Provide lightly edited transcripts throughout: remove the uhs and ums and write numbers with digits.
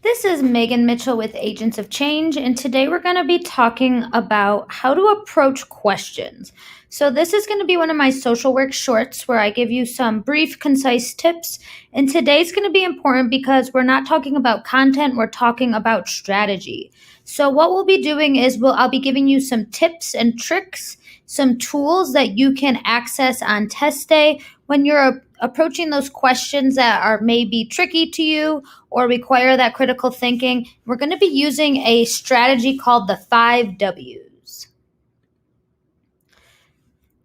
This is Megan Mitchell with Agents of Change, and today we're going to be talking about how to approach questions. So, this is going to be one of my social work shorts where I give you some brief, concise tips. And today's going to be important because we're not talking about content, we're talking about strategy. So, what we'll be doing is I'll be giving you some tips and tricks, some tools that you can access on test day when you're approaching those questions that are maybe tricky to you or require that critical thinking. We're going to be using a strategy called the 5 W's.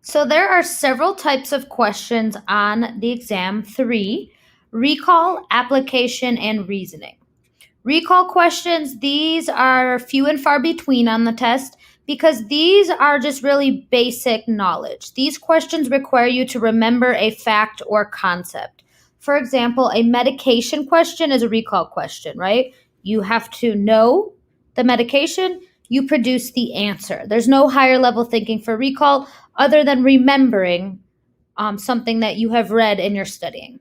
So there are several types of questions on the exam. 3: recall, application, and reasoning. Recall questions, these are few and far between on the test because these are just really basic knowledge. These questions require you to remember a fact or concept. For example, a medication question is a recall question, right? You have to know the medication, you produce the answer. There's no higher level thinking for recall other than remembering something that you have read in your studying.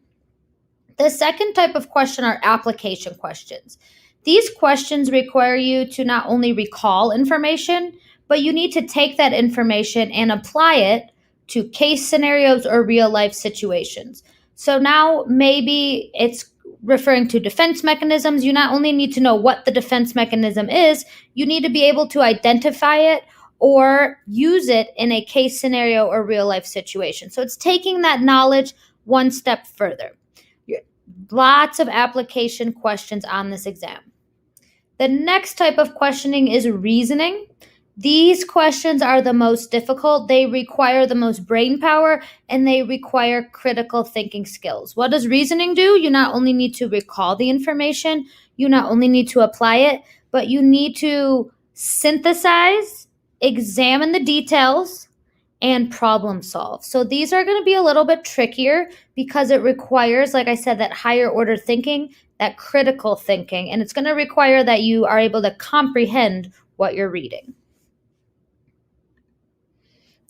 The second type of question are application questions. These questions require you to not only recall information, but you need to take that information and apply it to case scenarios or real life situations. So now maybe it's referring to defense mechanisms. You not only need to know what the defense mechanism is, you need to be able to identify it or use it in a case scenario or real life situation. So it's taking that knowledge one step further. Lots of application questions on this exam. The next type of questioning is reasoning. These questions are the most difficult. They require the most brain power and they require critical thinking skills. What does reasoning do? You not only need to recall the information, you not only need to apply it, but you need to synthesize, examine the details, and problem solve. So these are going to be a little bit trickier because it requires, like I said, that higher order thinking, that critical thinking, and it's going to require that you are able to comprehend what you're reading.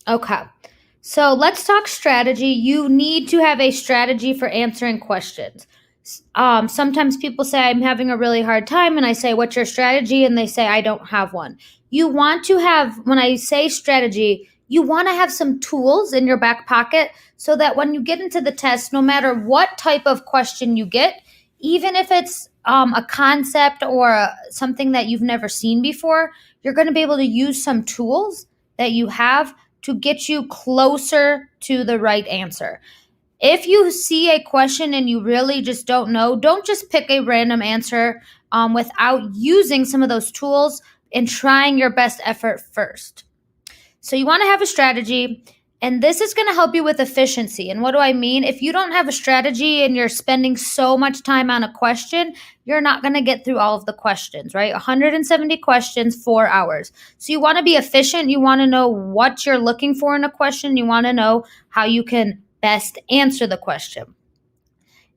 Okay, so let's talk strategy. You need to have a strategy for answering questions. Sometimes people say, I'm having a really hard time, and I say, what's your strategy? And they say, I don't have one. You want to have, when I say strategy, you want to have some tools in your back pocket so that when you get into the test, no matter what type of question you get, even if it's a concept or something that you've never seen before, you're going to be able to use some tools that you have to get you closer to the right answer. If you see a question and you really just don't know, don't just pick a random answer without using some of those tools and trying your best effort first. So you want to have a strategy, and this is going to help you with efficiency. And what do I mean? If you don't have a strategy and you're spending so much time on a question, you're not going to get through all of the questions, right? 170 questions, 4 hours. So you want to be efficient. You want to know what you're looking for in a question. You want to know how you can best answer the question.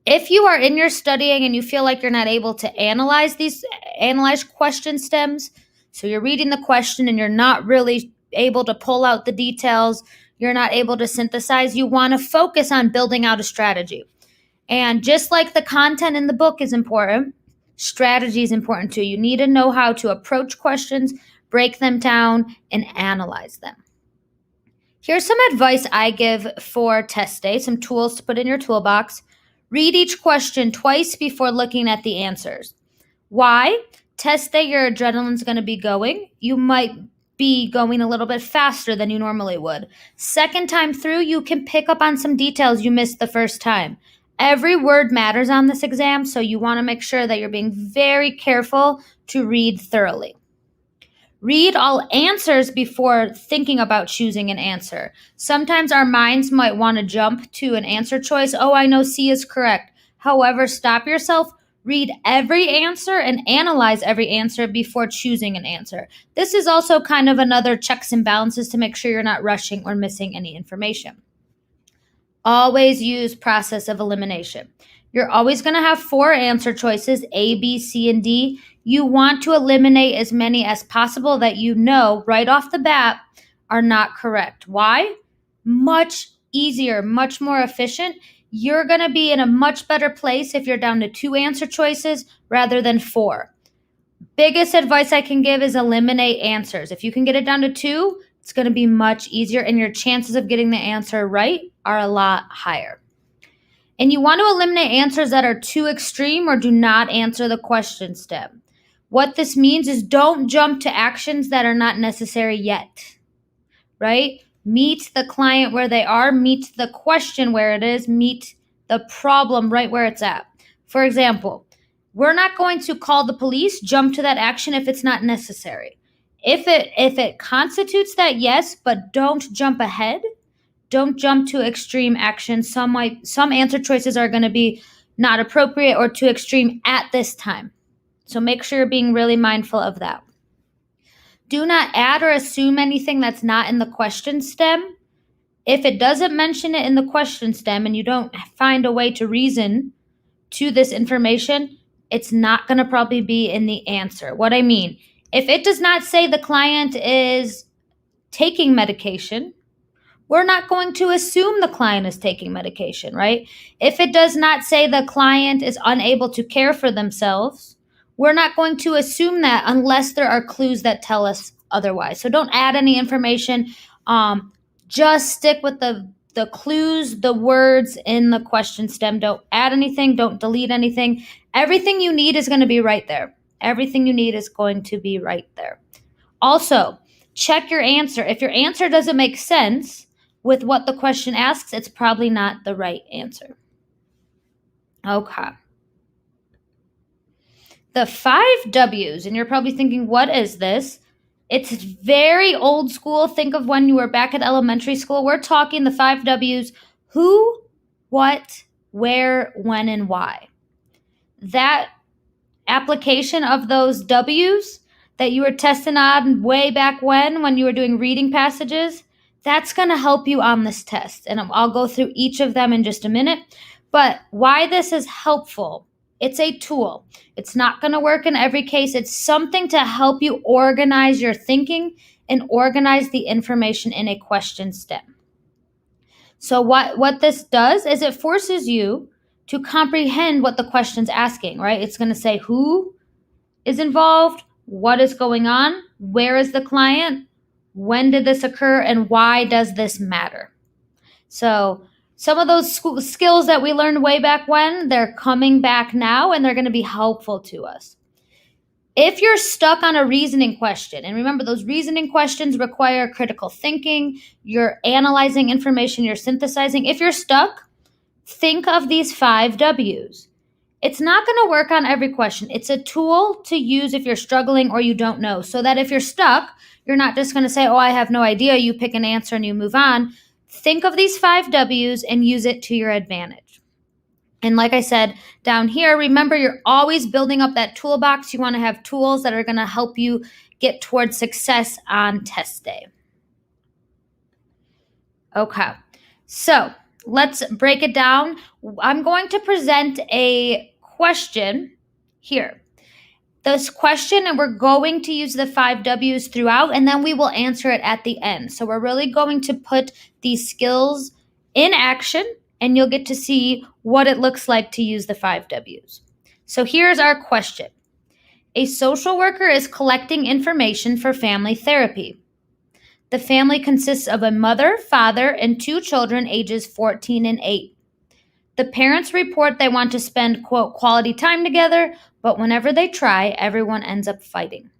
If you are in your studying and you feel like you're not able to analyze question stems, so you're reading the question and you're not really able to pull out the details, you're not able to synthesize, you want to focus on building out a strategy. And just like the content in the book is important, strategy is important too. You need to know how to approach questions, break them down, and analyze them. Here's some advice I give for test day, some tools to put in your toolbox. Read each question twice before looking at the answers. Why? Test day, your adrenaline's going to be going. You might be going a little bit faster than you normally would. Second time through, you can pick up on some details you missed the first time. Every word matters on this exam, so you want to make sure that you're being very careful to read thoroughly. Read all answers before thinking about choosing an answer. Sometimes our minds might want to jump to an answer choice. Oh, I know C is correct. However, stop yourself. Read every answer and analyze every answer before choosing an answer. This is also kind of another checks and balances to make sure you're not rushing or missing any information. Always use process of elimination. You're always going to have 4 answer choices, A, B, C, and D. You want to eliminate as many as possible that you know right off the bat are not correct. Why? Much easier, much more efficient. you're going to be in a much better place if you're down to 2 answer choices rather than 4. Biggest advice I can give is eliminate answers. If you can get it down to 2, it's going to be much easier and your chances of getting the answer right are a lot higher. And you want to eliminate answers that are too extreme or do not answer the question step. What this means is don't jump to actions that are not necessary yet, right? Meet the client where they are, meet the question where it is, meet the problem right where it's at. For example, we're not going to call the police, jump to that action if it's not necessary. If it constitutes that, yes, but don't jump ahead. Don't jump to extreme action. Some answer choices are going to be not appropriate or too extreme at this time. So make sure you're being really mindful of that. Do not add or assume anything that's not in the question stem. If it doesn't mention it in the question stem and you don't find a way to reason to this information, it's not going to probably be in the answer. What I mean, if it does not say the client is taking medication, we're not going to assume the client is taking medication, right? If it does not say the client is unable to care for themselves, we're not going to assume that unless there are clues that tell us otherwise. So don't add any information. Just stick with the clues, the words in the question stem. Don't add anything. Don't delete anything. Everything you need is going to be right there. Everything you need is going to be right there. Also, check your answer. If your answer doesn't make sense with what the question asks, it's probably not the right answer. Okay. The 5 W's, and you're probably thinking, what is this? It's very old school. Think of when you were back at elementary school. We're talking the 5 W's: who, what, where, when, and why. That application of those W's that you were testing on way back when you were doing reading passages, that's going to help you on this test. And I'll go through each of them in just a minute. But why this is helpful, it's a tool. It's not going to work in every case. It's something to help you organize your thinking and organize the information in a question stem. So what this does is it forces you to comprehend what the question's asking, right? It's going to say who is involved, what is going on, where is the client, when did this occur, and why does this matter? So some of those skills that we learned way back when, they're coming back now and they're going to be helpful to us. If you're stuck on a reasoning question, and remember those reasoning questions require critical thinking, you're analyzing information, you're synthesizing. If you're stuck, think of these 5 W's. It's not going to work on every question. It's a tool to use if you're struggling or you don't know, so that if you're stuck, you're not just going to say, oh, I have no idea. You pick an answer and you move on. Think of these 5 W's and use it to your advantage. And like I said, down here, remember, you're always building up that toolbox. You want to have tools that are going to help you get towards success on test day. Okay, so let's break it down. I'm going to present a question here. This question, and we're going to use the 5 W's throughout, and then we will answer it at the end. So we're really going to put these skills in action, and you'll get to see what it looks like to use the 5 W's. So here's our question. A social worker is collecting information for family therapy. The family consists of a mother, father, and 2 children ages 14 and 8. The parents report they want to spend, quote, quality time together, but whenever they try, everyone ends up fighting.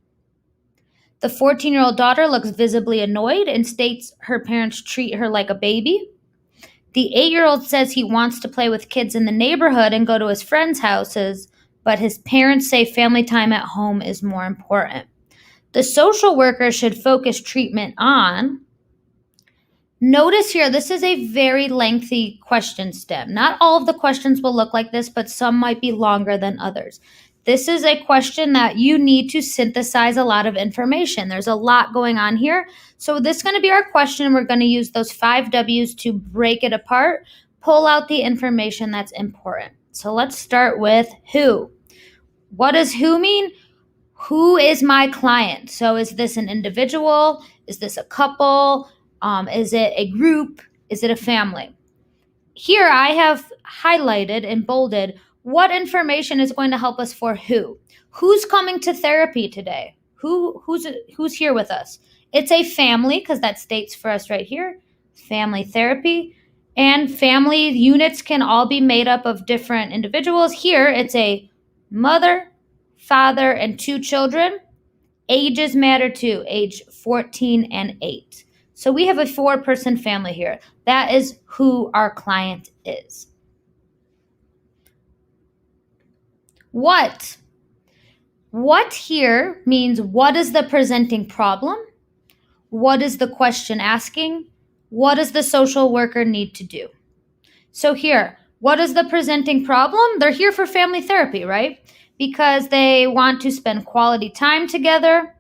The 14-year-old daughter looks visibly annoyed and states her parents treat her like a baby. The 8-year-old says he wants to play with kids in the neighborhood and go to his friends' houses, but his parents say family time at home is more important. The social worker should focus treatment on. Notice here, this is a very lengthy question stem. Not all of the questions will look like this, but some might be longer than others. This is a question that you need to synthesize a lot of information. There's a lot going on here. So this is going to be our question. We're going to use those 5 W's to break it apart, pull out the information that's important. So let's start with who. What does who mean? Who is my client? So is this an individual? Is this a couple? Is it a group? Is it a family? Here I have highlighted and bolded what information is going to help us for who. Who's coming to therapy today? Who's here with us? It's a family, because that states for us right here, family therapy. And family units can all be made up of different individuals. Here, it's a mother, father, and 2 children. Ages matter too, age 14 and 8. So we have a 4-person family here. That is who our client is. What? What here means what is the presenting problem? What is the question asking? What does the social worker need to do? So here, what is the presenting problem? They're here for family therapy, right? Because they want to spend quality time together.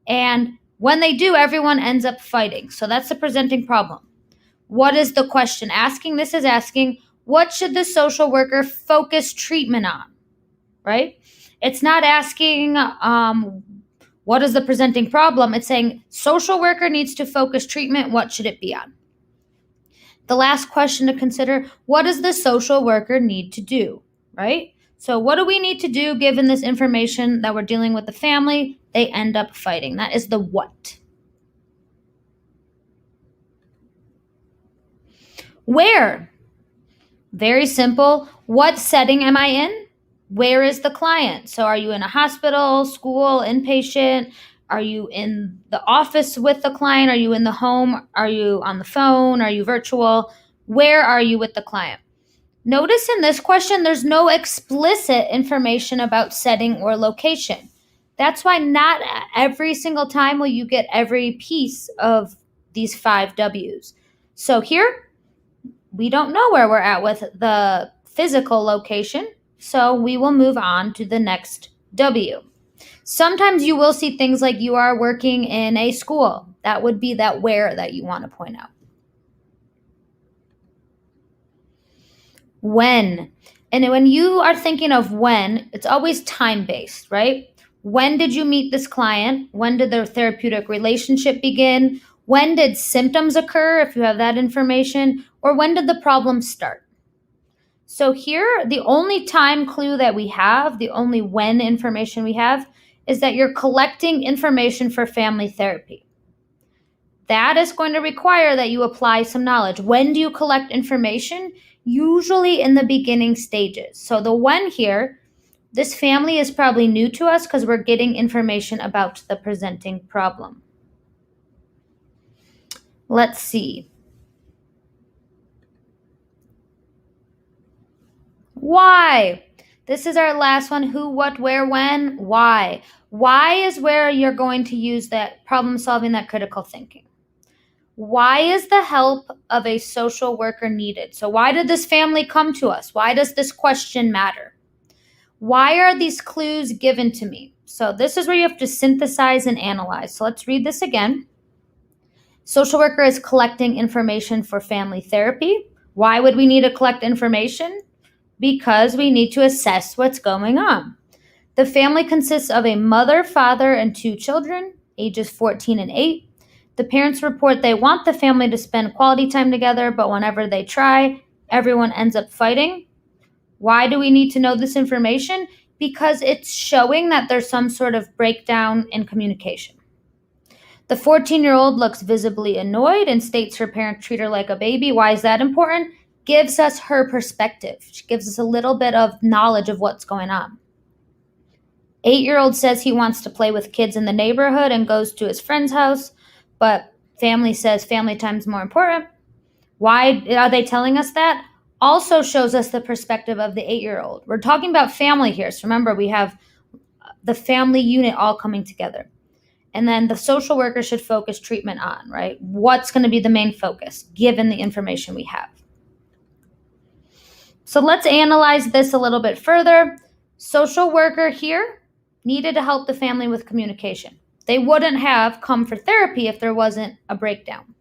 And when they do, everyone ends up fighting. So that's the presenting problem. What is the question asking? This is asking, what should the social worker focus treatment on, right? It's not asking, what is the presenting problem? It's saying, social worker needs to focus treatment. What should it be on? The last question to consider, what does the social worker need to do, right? So what do we need to do given this information that we're dealing with the family? They end up fighting. That is the what. Where? Very simple. What setting am I in? Where is the client? So are you in a hospital, school, inpatient? Are you in the office with the client? Are you in the home? Are you on the phone? Are you virtual? Where are you with the client? Notice in this question, there's no explicit information about setting or location. That's why not every single time will you get every piece of these 5 W's. So here, we don't know where we're at with the physical location, so we will move on to the next W. Sometimes you will see things like you are working in a school. That would be that where that you want to point out. When. And when you are thinking of when, it's always time-based, right? When did you meet this client? When did their therapeutic relationship begin? When did symptoms occur, if you have that information? Or when did the problem start? So here, the only time clue that we have, the only when information we have, is that you're collecting information for family therapy. That is going to require that you apply some knowledge. When do you collect information? Usually in the beginning stages. So the when here, this family is probably new to us because we're getting information about the presenting problem. Let's see. Why? This is our last one. Who, what, where, when, why. Why is where you're going to use that problem solving, that critical thinking. Why is the help of a social worker needed? So why did this family come to us? Why does this question matter? Why are these clues given to me? So this is where you have to synthesize and analyze. So let's read this again. Social worker is collecting information for family therapy. Why would we need to collect information? Because we need to assess what's going on. The family consists of a mother, father, and 2 children, ages 14 and 8. The parents report they want the family to spend quality time together, but whenever they try, everyone ends up fighting. Why do we need to know this information? Because it's showing that there's some sort of breakdown in communication. The 14-year-old looks visibly annoyed and states her parents treat her like a baby. Why is that important? Gives us her perspective. She gives us a little bit of knowledge of what's going on. 8-year-old says he wants to play with kids in the neighborhood and goes to his friend's house, but family says family time's more important. Why are they telling us that? Also shows us the perspective of the 8-year-old. We're talking about family here. So remember, we have the family unit all coming together. And then the social worker should focus treatment on, right? What's going to be the main focus given the information we have? So let's analyze this a little bit further. Social worker here needed to help the family with communication. They wouldn't have come for therapy if there wasn't a breakdown.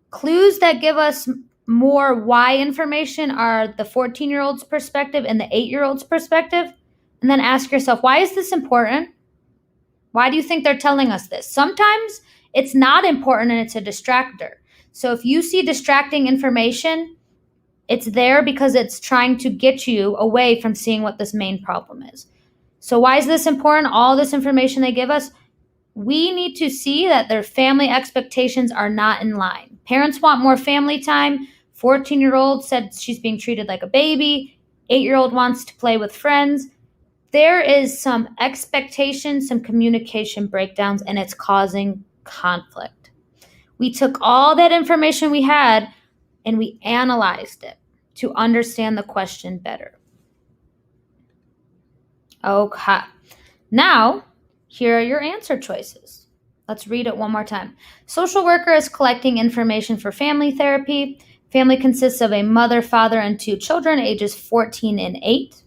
Clues that give us more why information are the 14-year-old's perspective and the 8-year-old's perspective. And then ask yourself, why is this important? Why do you think they're telling us this? Sometimes it's not important and it's a distractor. So if you see distracting information, It's there because it's trying to get you away from seeing what this main problem is. So why is this important? All this information they give us, we need to see that their family expectations are not in line. Parents want more family time. 14-year-old said she's being treated like a baby. 8-year-old wants to play with friends. There is some expectation, some communication breakdowns, and it's causing conflict. We took all that information we had and we analyzed it to understand the question better. Okay. Now, here are your answer choices. Let's read it one more time. Social worker is collecting information for family therapy. Family consists of a mother, father, and 2 children, ages 14 and 8.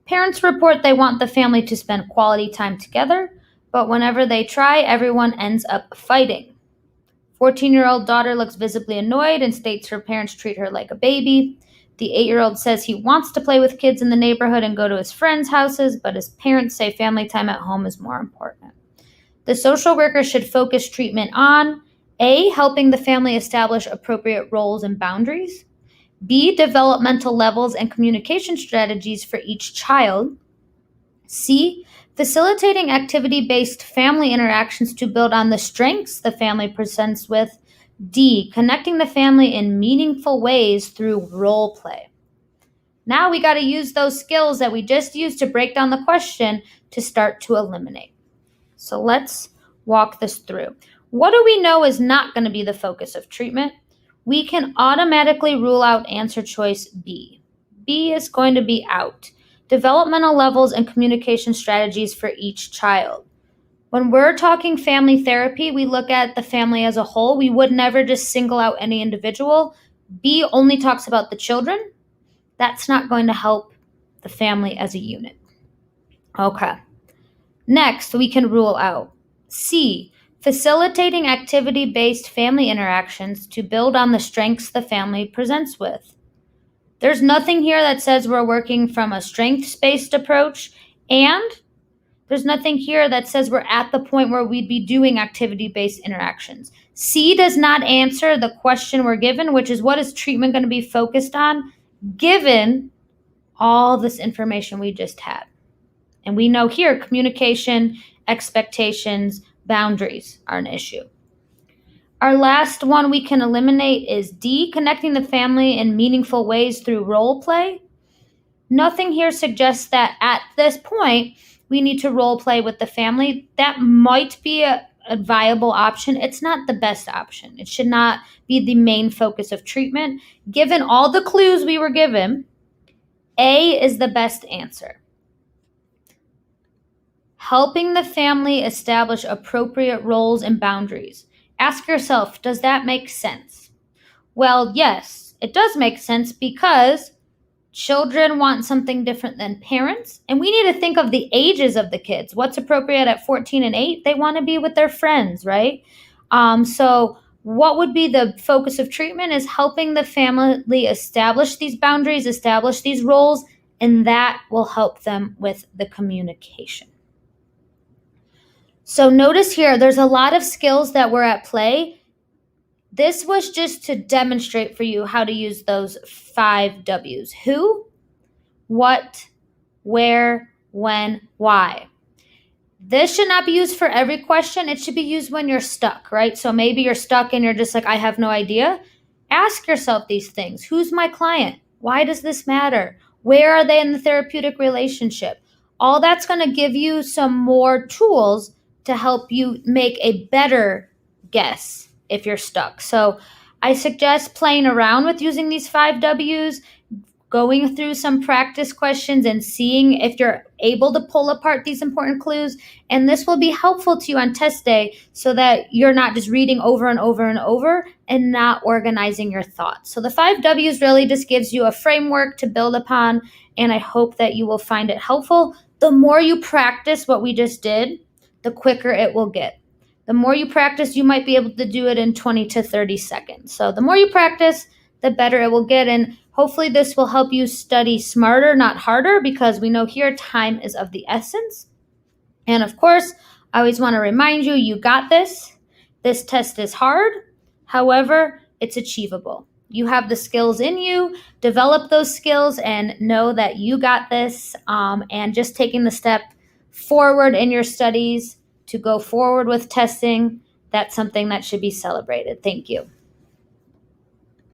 Parents report they want the family to spend quality time together, but whenever they try, everyone ends up fighting. 14-year-old daughter looks visibly annoyed and states her parents treat her like a baby. The 8-year-old says he wants to play with kids in the neighborhood and go to his friends' houses, but his parents say family time at home is more important. The social worker should focus treatment on A, helping the family establish appropriate roles and boundaries, B, developmental levels and communication strategies for each child, C, facilitating activity-based family interactions to build on the strengths the family presents with, D, connecting the family in meaningful ways through role play. Now we got to use those skills that we just used to break down the question to start to eliminate. So let's walk this through. What do we know is not going to be the focus of treatment? We can automatically rule out answer choice B. B is going to be out. Developmental levels and communication strategies for each child. When we're talking family therapy, we look at the family as a whole. We would never just single out any individual. B only talks about the children. That's not going to help the family as a unit. Okay. Next, we can rule out C, facilitating activity-based family interactions to build on the strengths the family presents with. There's nothing here that says we're working from a strengths-based approach, and there's nothing here that says we're at the point where we'd be doing activity-based interactions. C does not answer the question we're given, which is what is treatment going to be focused on, given all this information we just had. And we know here communication, expectations, boundaries are an issue. Our last one we can eliminate is D, connecting the family in meaningful ways through role play. Nothing here suggests that at this point we need to role play with the family. That might be a viable option. It's not the best option. It should not be the main focus of treatment. Given all the clues we were given, A is the best answer. Helping the family establish appropriate roles and boundaries. Ask yourself, does that make sense? Well, yes, it does make sense because children want something different than parents, and we need to think of the ages of the kids. What's appropriate at 14 and 8? They want to be with their friends, right? So what would be the focus of treatment is helping the family establish these boundaries, establish these roles, and that will help them with the communication. So notice here, there's a lot of skills that were at play. This was just to demonstrate for you how to use those 5 W's. Who, what, where, when, why. This should not be used for every question. It should be used when you're stuck, right? So maybe you're stuck and you're just like, I have no idea. Ask yourself these things. Who's my client? Why does this matter? Where are they in the therapeutic relationship? All that's going to give you some more tools to help you make a better guess if you're stuck. So I suggest playing around with using these 5 W's, going through some practice questions and seeing if you're able to pull apart these important clues. And this will be helpful to you on test day so that you're not just reading over and over and over and not organizing your thoughts. So the 5 W's really just gives you a framework to build upon, and I hope that you will find it helpful. The more you practice what we just did, the quicker it will get. The more you practice, you might be able to do it in 20 to 30 seconds. So the more you practice, the better it will get. And hopefully this will help you study smarter, not harder, because we know here time is of the essence. And of course, I always want to remind you, you got this. This test is hard. However, it's achievable. you have the skills in you. Develop those skills and know that you got this. And just taking the step forward in your studies to go forward with testing, that's something that should be celebrated. Thank you.